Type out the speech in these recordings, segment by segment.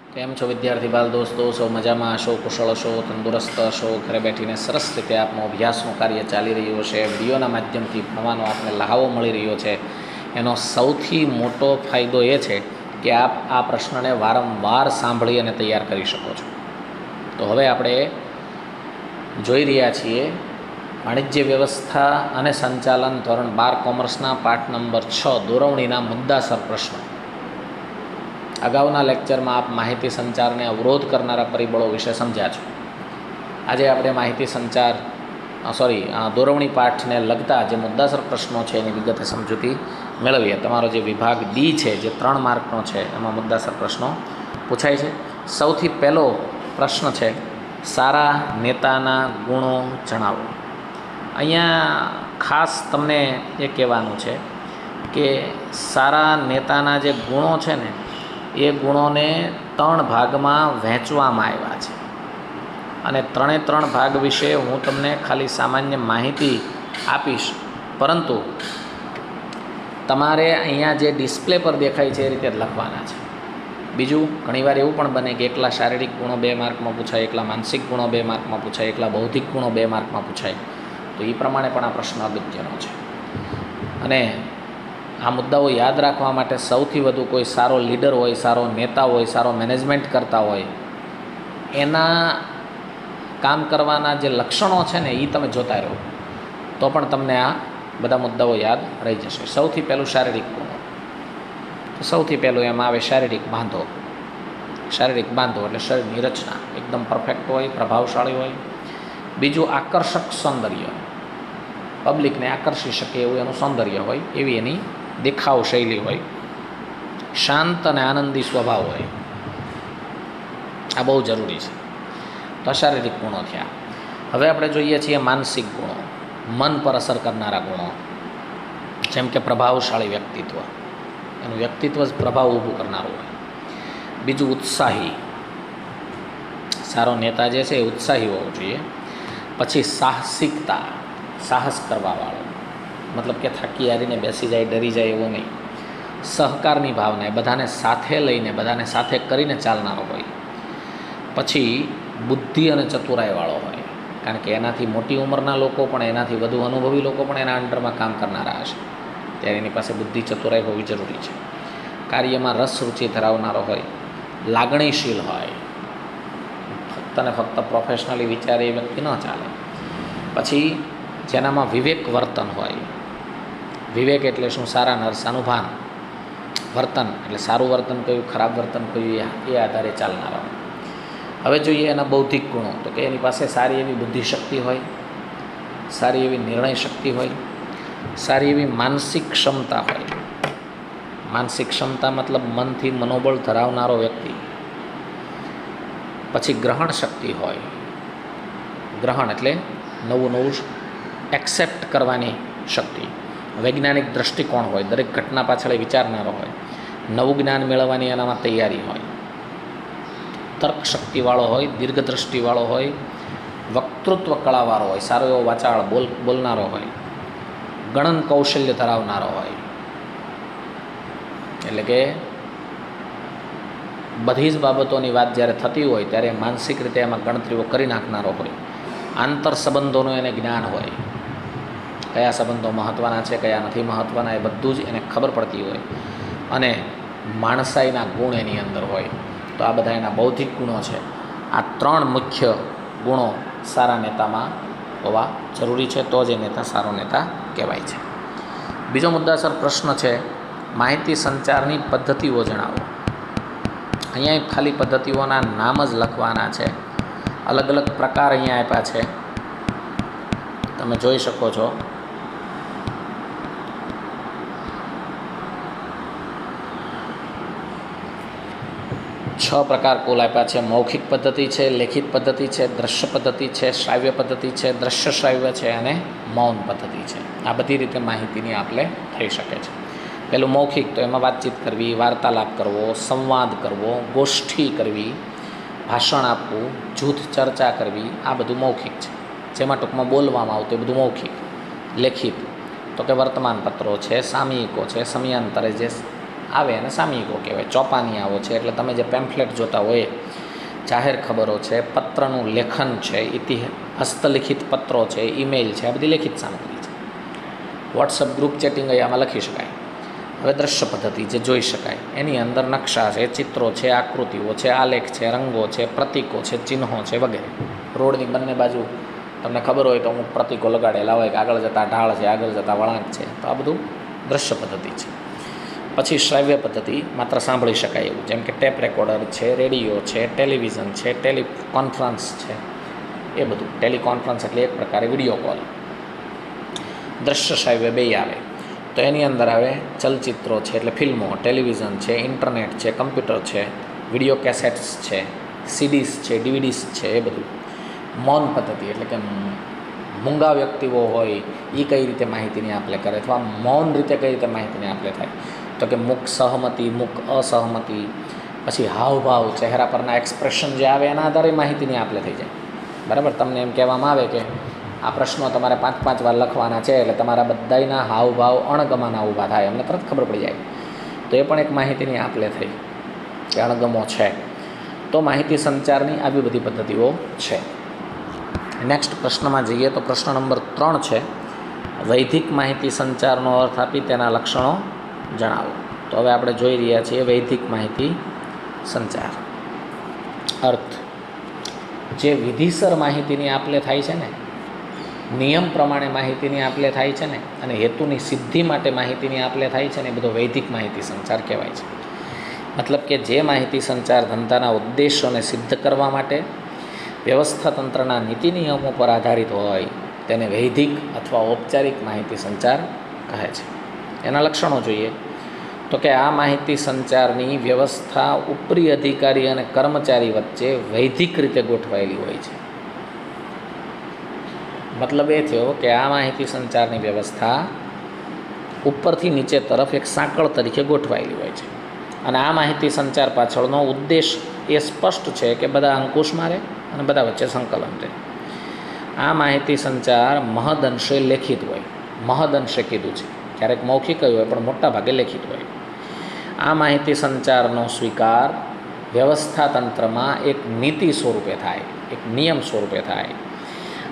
કેમ છો વિદ્યાર્થી બાલ દોસ્તો? સૌ મજામાં હશો, કુશળ હશો, તંદુરસ્ત હશો, ઘરે બેઠીને સરસ રીતે આપનો અભ્યાસનું કાર્ય ચાલી રહ્યું છે, વિડીયોના માધ્યમથી ભણવાનો આપને લહાવો મળી રહ્યો છે. એનો સૌથી મોટો ફાયદો એ છે કે આપ આ પ્રશ્નને વારંવાર સાંભળી અને તૈયાર કરી શકો છો. તો હવે આપણે જોઈ રહ્યા છીએ વાણિજ્ય વ્યવસ્થા અને સંચાલન ધોરણ 12 કોમર્સના પાઠ નંબર 6 દોરવણીના મુદ્દાસર પ્રશ્નો. અગાઉના લેક્ચરમાં આપ માહિતી સંચારને અવરોધ કરનારા પરિબળો વિશે સમજ્યા છો. આજે આપણે માહિતી સંચાર દોરવણી પાઠને લગતા જે મુદ્દાસર પ્રશ્નો છે એની વિગતે સમજૂતી મેળવીએ. તમારો જે વિભાગ ડી છે, જે 3 માર્કનો છે, એમાં મુદ્દાસર પ્રશ્નો પૂછાય છે. સૌથી પહેલો પ્રશ્ન છે, સારા નેતાના ગુણો જણાવો. અહીંયા ખાસ તમને એ કહેવાનું છે કે સારા નેતાના જે ગુણો છે ને, એ ગુણોને 3 ભાગમાં વહેંચવામાં આવ્યા છે અને 3 ભાગ વિશે હું તમને ખાલી સામાન્ય માહિતી આપીશ, પરંતુ તમારે અહીંયા જે ડિસ્પ્લે પર દેખાય છે એ રીતે જ લખવાના છે. બીજું, ઘણીવાર એવું પણ બને કે એકલા શારીરિક ગુણો 2 માર્કમાં પૂછાય, એકલા માનસિક ગુણો 2 માર્કમાં પૂછાય, એકલા બૌદ્ધિક ગુણો 2 માર્કમાં પૂછાય. તો એ પ્રમાણે પણ આ પ્રશ્ન અગત્યનો છે. અને આ મુદ્દાઓ યાદ રાખવા માટે સૌથી વધુ કોઈ સારો લીડર હોય, સારો નેતા હોય, સારો મેનેજમેન્ટ કરતા હોય, એના કામ કરવાના જે લક્ષણો છે ને એ તમે જોતા રહો તો પણ તમને આ બધા મુદ્દાઓ યાદ રહી જશે. સૌથી પહેલું શારીરિક ગુણો. તો સૌથી પહેલું એમાં આવે શારીરિક બાંધો. શારીરિક બાંધો એટલે શરીરની રચના એકદમ પરફેક્ટ હોય, પ્રભાવશાળી હોય. બીજું, આકર્ષક સૌંદર્ય. પબ્લિકને આકર્ષી શકે એવું એનું સૌંદર્ય હોય, એવી એની દેખાવ શૈલી હોય. શાંત અને આનંદી સ્વભાવ હોય. આ બહુ જરૂરી છે. તો શારીરિક ગુણો થયા. હવે આપણે જોઈએ છીએ માનસિક ગુણો, મન પર અસર કરનારા ગુણો. જેમ કે પ્રભાવશાળી વ્યક્તિત્વ, એનું વ્યક્તિત્વ જ પ્રભાવ ઊભું કરનારું હોય. બીજું, ઉત્સાહી. સારો નેતા જે છે એ ઉત્સાહી હોવો જોઈએ. પછી સાહસિકતા, સાહસ કરવાવાળો, મતલબ કે થાકી હારીને બેસી જાય, ડરી જાય એવું નહીં. સહકારની ભાવના, એ બધાને સાથે લઈને, બધાને સાથે કરીને ચાલનારો હોય. પછી બુદ્ધિ અને ચતુરાઈવાળો હોય, કારણ કે એનાથી મોટી ઉંમરના લોકો પણ, એનાથી વધુ અનુભવી લોકો પણ એના અંડરમાં કામ કરનારા હશે, ત્યારે એની પાસે બુદ્ધિ ચતુરાઈ હોવી જરૂરી છે. કાર્યમાં રસ રુચિ ધરાવનારો હોય. લાગણીશીલ હોય, ફક્ત ને ફક્ત પ્રોફેશનલી વિચારે એ વ્યક્તિ ન ચાલે. પછી જેનામાં વિવેક વર્તન હોય. વિવેક એટલે શું? સારા નરસાનું ભાન. વર્તન એટલે સારું વર્તન કયું, ખરાબ વર્તન કયું, એ આધારે ચાલનારા હોય. હવે જોઈએ એના બૌદ્ધિક ગુણો. તો કે એની પાસે સારી એવી બુદ્ધિશક્તિ હોય, સારી એવી નિર્ણય શક્તિ હોય, સારી એવી માનસિક ક્ષમતા હોય. માનસિક ક્ષમતા મતલબ મનથી મનોબળ ધરાવનારો વ્યક્તિ. પછી ગ્રહણ શક્તિ હોય. ગ્રહણ એટલે નવું નવું એક્સેપ્ટ કરવાની શક્તિ. વૈજ્ઞાનિક દૃષ્ટિકોણ હોય, દરેક ઘટના પાછળ વિચારનારો હોય. નવું જ્ઞાન મેળવવાની એનામાં તૈયારી હોય. તર્ક શક્તિવાળો હોય, દીર્ઘદ્રષ્ટિવાળો હોય, વક્તૃત્વ કળાવાળો હોય, સારો એવો વાચાળ બોલનારો હોય, ગણન કૌશલ્ય ધરાવનારો હોય. એટલે કે બધી જ બાબતોની વાત જ્યારે થતી હોય ત્યારે માનસિક રીતે એમાં ગણતરીઓ કરી નાખનારો હોય. આંતર સંબંધોનું એને જ્ઞાન હોય, કયા સંબંધો મહત્ત્વના છે, કયા નથી મહત્ત્વના, એ બધું જ એને ખબર પડતી હોય. અને માણસાઈના ગુણ એની અંદર હોય. તો આ બધા એના બૌદ્ધિક ગુણો છે. આ 3 મુખ્ય ગુણો સારા નેતામાં હોવા જરૂરી છે, તો જ એ નેતા સારો નેતા કહેવાય છે. બીજો મુદ્દાસર પ્રશ્ન છે, માહિતી સંચારની પદ્ધતિઓ જણાવો. અહીંયા ખાલી પદ્ધતિઓના નામ જ લખવાના છે. અલગ અલગ પ્રકાર અહીંયા આપ્યા છે, તમે જોઈ શકો છો. છ પ્રકાર કુલ આપ્યા છે. મૌખિક પદ્ધતિ છે, લેખિત પદ્ધતિ છે, દ્રશ્ય પદ્ધતિ છે, શ્રાવ્ય પદ્ધતિ છે, દ્રશ્ય શ્રાવ્ય છે અને મૌન પદ્ધતિ છે. આ બધી રીતે માહિતીની આપલે થઈ શકે છે. પેલું મૌખિક, તો એમાં વાતચીત કરવી, વાર્તાલાપ કરવો, સંવાદ કરવો, ગોષ્ઠી કરવી, ભાષણ આપવું, જૂથ ચર્ચા કરવી, આ બધું મૌખિક છે, જેમાં ટૂંકમાં બોલવામાં આવતું એ બધું મૌખિક. લેખિત તો કે વર્તમાનપત્રો છે, સામયિકો છે, સમયાંતરે જે આવે એને સામયિકો કહેવાય. ચોપાનિયાઓ છે એટલે તમે જે પેમ્ફલેટ જોતા હોય, જાહેર ખબરો છે, પત્રનું લેખન છે, હસ્તલિખિત પત્રો છે, ઈમેલ છે, આ બધી લેખિત સામગ્રી છે. વોટ્સઅપ ગ્રુપ ચેટિંગ આમાં લખી શકાય. હવે દ્રશ્ય પદ્ધતિ જે જોઈ શકાય, એની અંદર નકશા છે, ચિત્રો છે, આકૃતિઓ છે, આલેખ છે, રંગો છે, પ્રતીકો છે, ચિહ્નો છે વગેરે. રોડની બંને બાજુ તમને ખબર હોય તો અમુક પ્રતીકો લગાડેલા હોય કે આગળ જતાં ઢાળ છે, આગળ જતાં વળાંક છે, તો આ બધું દ્રશ્ય પદ્ધતિ છે. પછી શ્રાવ્ય પદ્ધતિ માત્ર સાંભળી શકાય એવું, જેમ કે ટેપ રેકોર્ડર છે, રેડિયો છે, ટેલિવિઝન છે, ટેલિકોન્ફરન્સ છે, એ બધું. ટેલિકોન્ફરન્સ એટલે એક પ્રકારે વિડીયો કોલ. દ્રશ્ય શ્રાવ્ય બે આવે તો એની અંદર આવે ચલચિત્રો છે એટલે ફિલ્મો, ટેલિવિઝન છે, ઇન્ટરનેટ છે, કમ્પ્યુટર છે, વિડીયો કેસેટ્સ છે, સીડીઝ છે, ડીવીડીઝ છે, એ બધું. મૌન પદ્ધતિ એટલે કે મૂંગા વ્યક્તિઓ હોય એ કઈ રીતે માહિતીની આપલે કરે અથવા મૌન રીતે કઈ રીતે માહિતીની આપલે થાય, તો કે મુખ સહમતિ, મુખ અસહમતિ, પછી હાવભાવ, ચહેરા પરના એક્સપ્રેશન જે આવે એના આધારે માહિતીની આપલે થઈ જાય. બરાબર. તમને એમ કહેવામાં આવે કે આ પ્રશ્નો તમારે 5-5 વાર લખવાના છે એટલે તમારા બધાયના હાવભાવ અણગમાના ઊભા થાય, અમને તરત ખબર પડી જાય. તો એ પણ એક માહિતીની આપલે થઈ કે અણગમો છે. તો માહિતી સંચારની આવી બધી પદ્ધતિઓ છે. નેક્સ્ટ પ્રશ્નમાં જઈએ તો પ્રશ્ન નંબર 3 છે, વૈધિક માહિતી સંચારનો અર્થ આપી તેના લક્ષણો જણાવો. તો હવે આપણે જોઈ રહ્યા છીએ વૈધિક માહિતી સંચાર. અર્થ જે વિધિસર માહિતીની આપલે થાય છે ને, નિયમ પ્રમાણે માહિતીની આપલે થાય છે ને, અને હેતુની સિદ્ધિ માટે માહિતીની આપલે થાય છે ને, એ બધો વૈધિક માહિતી સંચાર કહેવાય છે. મતલબ કે જે માહિતી સંચાર ધંધાના ઉદ્દેશોને સિદ્ધ કરવા માટે વ્યવસ્થા તંત્રના નીતિ નિયમો પર આધારિત હોય તેને વૈધિક અથવા ઔપચારિક માહિતી સંચાર કહે છે. એના લક્ષણો જોઈએ તો કે આ માહિતી સંચારની વ્યવસ્થા ઉપરી અધિકારી અને કર્મચારી વચ્ચે વૈધિક રીતે ગોઠવાયેલી હોય છે. મતલબ એ થયો કે આ માહિતી સંચારની વ્યવસ્થા ઉપરથી નીચે તરફ એક સાંકળ તરીકે ગોઠવાયેલી હોય છે, અને આ માહિતી સંચાર પાછળનો ઉદ્દેશ એ સ્પષ્ટ છે કે બધા અંકુશ મારે અને બધા વચ્ચે સંકલન રહે. આ માહિતી સંચાર મહદઅંશે લેખિત હોય. મહદઅંશે કીધું છે, ક્યારેક મૌખિક હોય પણ મોટા ભાગે લેખિત હોય. આ માહિતી સંચારનો સ્વીકાર વ્યવસ્થા તંત્રમાં એક નીતિ સ્વરૂપે થાય, એક નિયમ સ્વરૂપે થાય.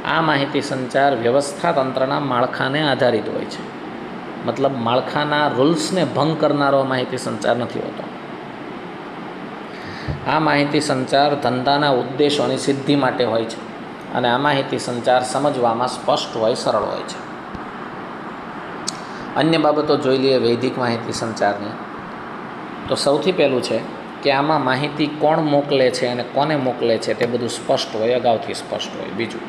આ માહિતી સંચાર વ્યવસ્થા તંત્રના માળખાને આધારિત હોય છે. મતલબ માળખાના રૂલ્સને ભંગ કરનારો માહિતી સંચાર નથી હોતો. આ માહિતી સંચાર ધંધાના ઉદ્દેશોની સિદ્ધિ માટે હોય છે, અને આ માહિતી સંચાર સમજવામાં સ્પષ્ટ હોય, સરળ હોય છે. અન્ય બાબતો જોઈ લઈએ વૈધિક માહિતી સંચારની. તો સૌથી પહેલું છે કે આમાં માહિતી કોણ મોકલે છે અને કોને મોકલે છે તે બધું સ્પષ્ટ હોય, અગાઉથી સ્પષ્ટ હોય. બીજું,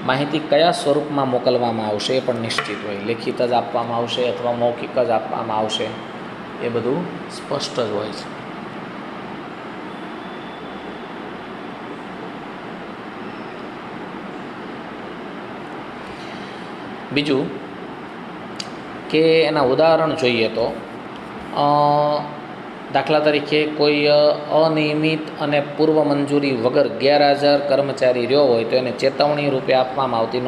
માહિતી કયા સ્વરૂપમાં મોકલવામાં આવશે એ પણ નિશ્ચિત હોય. લેખિત જ આપવામાં આવશે અથવા મૌખિક જ આપવામાં આવશે, એ બધું સ્પષ્ટ જ હોય છે. બીજું કે એના ઉદાહરણ જોઈએ તો દાખલા તરીકે કોઈ અનિયમિત અને પૂર્વ મંજૂરી વગર ગેરહાજર કર્મચારી રહ્યો હોય તો એને ચેતવણી રૂપે આપવામાં આવતી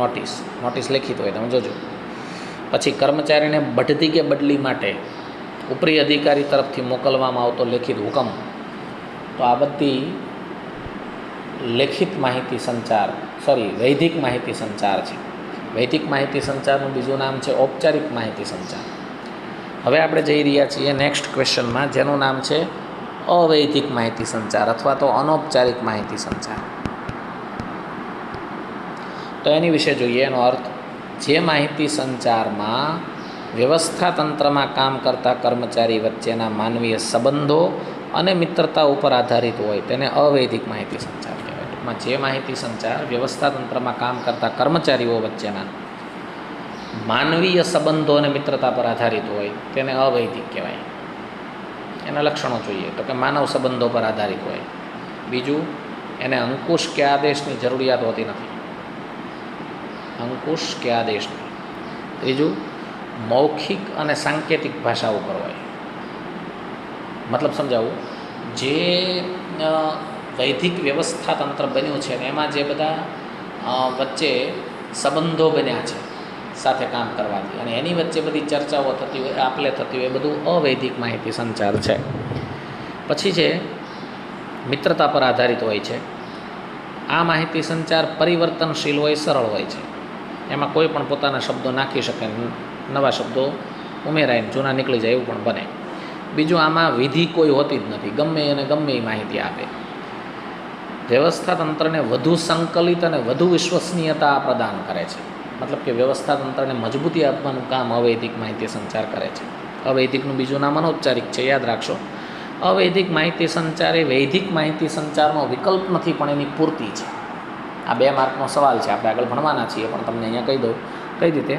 નોટિસ લેખિત હોય, તમે જોજો. પછી કર્મચારીને બઢતી કે બદલી માટે ઉપરી અધિકારી તરફથી મોકલવામાં આવતો લેખિત હુકમ. તો આ બધી લેખિત માહિતી સંચાર વૈધિક માહિતી સંચાર છે. વૈધિક માહિતી સંચારનું બીજું નામ છે ઔપચારિક માહિતી સંચાર. હવે આપણે જઈ રહ્યા છીએ નેક્સ્ટ ક્વેશ્ચનમાં, જેનું નામ છે અવૈધિક માહિતી સંચાર અથવા તો અનૌપચારિક માહિતી સંચાર. તો એની વિશે જોઈએ. એનો અર્થ, જે માહિતી સંચારમાં વ્યવસ્થા તંત્રમાં કામ કરતા કર્મચારી વચ્ચેના માનવીય સંબંધો અને મિત્રતા ઉપર આધારિત હોય તેને અવૈધિક માહિતી સંચાર કહેવાય. ટૂંકમાં જે માહિતી સંચાર વ્યવસ્થા તંત્રમાં કામ કરતા કર્મચારીઓ વચ્ચેના માનવીય સંબંધો અને મિત્રતા પર આધારિત હોય તેને અવૈધિક કહેવાય. એના લક્ષણો જોઈએ તો કે માનવ સંબંધો પર આધારિત હોય. બીજું, એને અંકુશ કે આદેશની જરૂરિયાત હોતી નથી. અંકુશ કે આદેશની. ત્રીજું, મૌખિક અને સાંકેતિક ભાષા ઉપર હોય. મતલબ સમજાવું, જે વૈધિક વ્યવસ્થા તંત્ર બન્યું છે ને એમાં જે બધા વચ્ચે સંબંધો બન્યા છે સાથે કામ કરવાથી અને એની વચ્ચે બધી ચર્ચાઓ થતી હોય, આપલે થતી હોય, એ બધું અવૈધિક માહિતી સંચાર છે. પછી છે મિત્રતા પર આધારિત હોય છે. આ માહિતી સંચાર પરિવર્તનશીલ હોય, સરળ હોય છે. એમાં કોઈ પણ પોતાના શબ્દો નાખી શકે, નવા શબ્દો ઉમેરાય, જૂના નીકળી જાય એવું પણ બને. બીજું, આમાં વિધિ કોઈ હોતી જ નથી, ગમે એને ગમે એ માહિતી આપે. વ્યવસ્થા તંત્રને વધુ સંકલિત અને વધુ વિશ્વસનીયતા પ્રદાન કરે છે. મતલબ કે વ્યવસ્થા તંત્રને મજબૂતી આપવાનું કામ અવૈધિક માહિતી સંચાર કરે છે. અવૈધિકનું બીજું નામ અનૌપચારિક છે, યાદ રાખશો. અવૈધિક માહિતી સંચાર એ વૈધિક માહિતી સંચારનો વિકલ્પ નથી, પણ એની પૂર્તિ છે. આ 2 માર્કનો સવાલ છે, આપણે આગળ ભણવાના છીએ, પણ તમને અહીંયા કહી દઉં કઈ રીતે.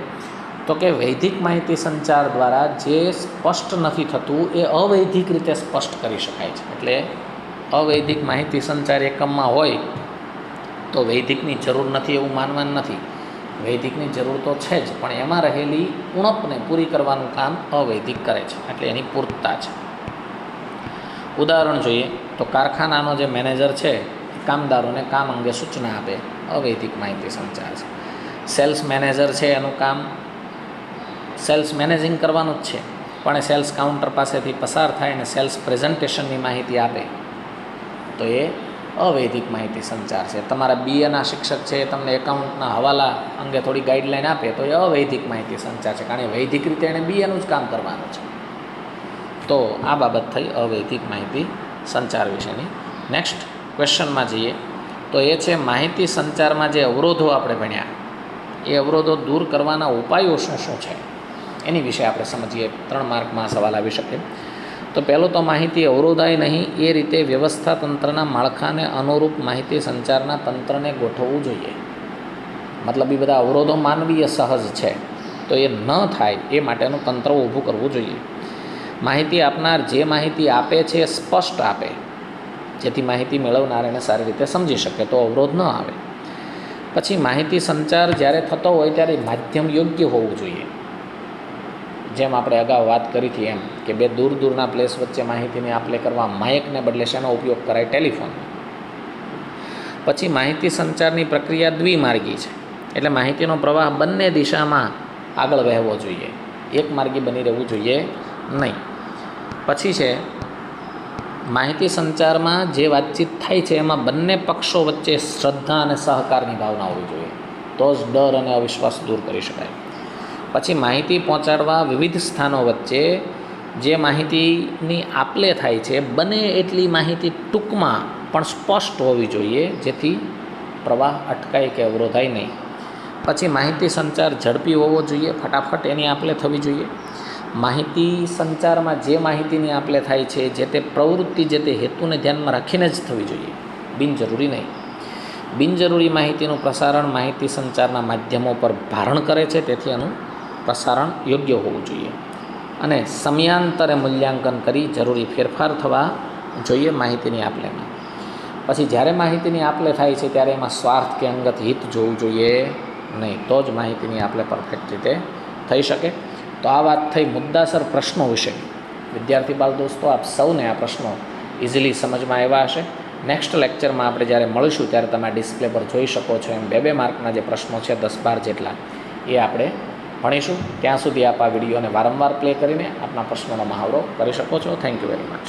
તો કે વૈધિક માહિતી સંચાર દ્વારા જે સ્પષ્ટ નથી થતું એ અવૈધિક રીતે સ્પષ્ટ કરી શકાય છે. એટલે અવૈધિક માહિતી સંચાર એકમમાં હોય તો વૈધિકની જરૂર નથી એવું માનવાનું નથી. વૈધિકની જરૂર તો છે જ, પણ એમાં રહેલી ઉણપને પૂરી કરવાનું કામ અવૈધિક કરે છે, એટલે એની પૂર્તતા છે. ઉદાહરણ જોઈએ તો કારખાનાનો જે મેનેજર છે કામદારોને કામ અંગે સૂચના આપે, અવૈધિક માહિતી સંચાર છે. સેલ્સ મેનેજર છે, એનું કામ સેલ્સ મેનેજિંગ કરવાનું જ છે, પણ એ સેલ્સ કાઉન્ટર પાસેથી પસાર થાય અને સેલ્સ પ્રેઝન્ટેશનની માહિતી આપે તો એ અવૈધિક માહિતી સંચાર છે. તમારા BAના શિક્ષક છે, એ તમને એકાઉન્ટના હવાલા અંગે થોડી ગાઈડલાઈન આપે તો એ અવૈધિક માહિતી સંચાર છે, કારણ કે વૈધિક રીતે એણે BAનું જ કામ કરવાનું છે. તો આ બાબત થઈ અવૈધિક માહિતી સંચાર વિશેની. નેક્સ્ટ ક્વેશ્ચનમાં જઈએ તો એ છે માહિતી સંચારમાં જે અવરોધો આપણે ભણ્યા એ અવરોધો દૂર કરવાના ઉપાયો શું શું છે એની વિશે આપણે સમજીએ. 3 માર્કમાં સવાલ આવી શકે. તો પહેલો તો માહિતી અવરોધાય નહીં એ રીતે વ્યવસ્થા તંત્રના માળખાને અનુરૂપ માહિતી સંચારના તંત્રને ગોઠવવું જોઈએ. મતલબ એ બધા અવરોધો માનવીય સહજ છે, તો એ ન થાય એ માટેનું તંત્ર ઊભું કરવું જોઈએ. માહિતી આપનાર જે માહિતી આપે છે એ સ્પષ્ટ આપે, જેથી માહિતી મેળવનાર એને સારી રીતે સમજી શકે, તો અવરોધ ન આવે. પછી માહિતી સંચાર જ્યારે થતો હોય ત્યારે માધ્યમ યોગ્ય હોવું જોઈએ. જેમ આપણે અગાઉ વાત કરી હતી એમ કે 2 દૂર દૂરના પ્લેસ વચ્ચે માહિતીની આપલે કરવા માઇકને બદલે શેનો ઉપયોગ કરાય? ટેલિફોન. પછી માહિતી સંચારની પ્રક્રિયા દ્વિમાર્ગી છે, એટલે માહિતીનો પ્રવાહ બંને દિશામાં આગળ વહેવો જોઈએ, એક માર્ગી બની રહેવું જોઈએ નહીં. પછી છે માહિતી સંચારમાં જે વાતચીત થાય છે એમાં બંને પક્ષો વચ્ચે શ્રદ્ધા અને સહકારની ભાવના હોવી જોઈએ, તો જ ડર અને અવિશ્વાસ દૂર કરી શકાય. પછી માહિતી પહોંચાડવા વિવિધ સ્થાનો વચ્ચે જે માહિતીની આપલે થાય છે બને એટલી માહિતી ટૂંકમાં પણ સ્પષ્ટ હોવી જોઈએ, જેથી પ્રવાહ અટકાય કે અવરોધાય નહીં. પછી માહિતી સંચાર ઝડપી હોવો જોઈએ, ફટાફટ એની આપલે થવી જોઈએ. માહિતી સંચારમાં જે માહિતીની આપલે થાય છે જે તે પ્રવૃત્તિ જે તે હેતુને ધ્યાનમાં રાખીને જ થવી જોઈએ, બિનજરૂરી નહીં. બિનજરૂરી માહિતીનું પ્રસારણ માહિતી સંચારના માધ્યમો પર ભારણ કરે છે, તેથી એનું પ્રસારણ યોગ્ય હોવું જોઈએ. અને સમયાંતરે મૂલ્યાંકન કરી જરૂરી ફેરફાર થવા જોઈએ માહિતીની આપલેમાં. પછી જ્યારે માહિતીની આપલે થાય છે ત્યારે એમાં સ્વાર્થ કે અંગત હિત જોવું જોઈએ નહીં, તો જ માહિતીની આપલે પરફેક્ટ રીતે થઈ શકે. તો આ વાત થઈ મુદ્દાસર પ્રશ્નો વિશે. વિદ્યાર્થી બાળ દોસ્તો, આપ સૌને આ પ્રશ્નો ઇઝીલી સમજમાં આવ્યા હશે. નેક્સ્ટ લેક્ચરમાં આપણે જ્યારે મળીશું ત્યારે તમે ડિસ્પ્લે પર જોઈ શકો છો એમ 2 માર્કના જે પ્રશ્નો છે 10-12 જેટલા એ આપણે ભણીશું. ત્યાં સુધી આપ આ વિડીયોને વારંવાર પ્લે કરીને આપના પ્રશ્નોનો મહાવરો કરી શકો છો. Thank you very much.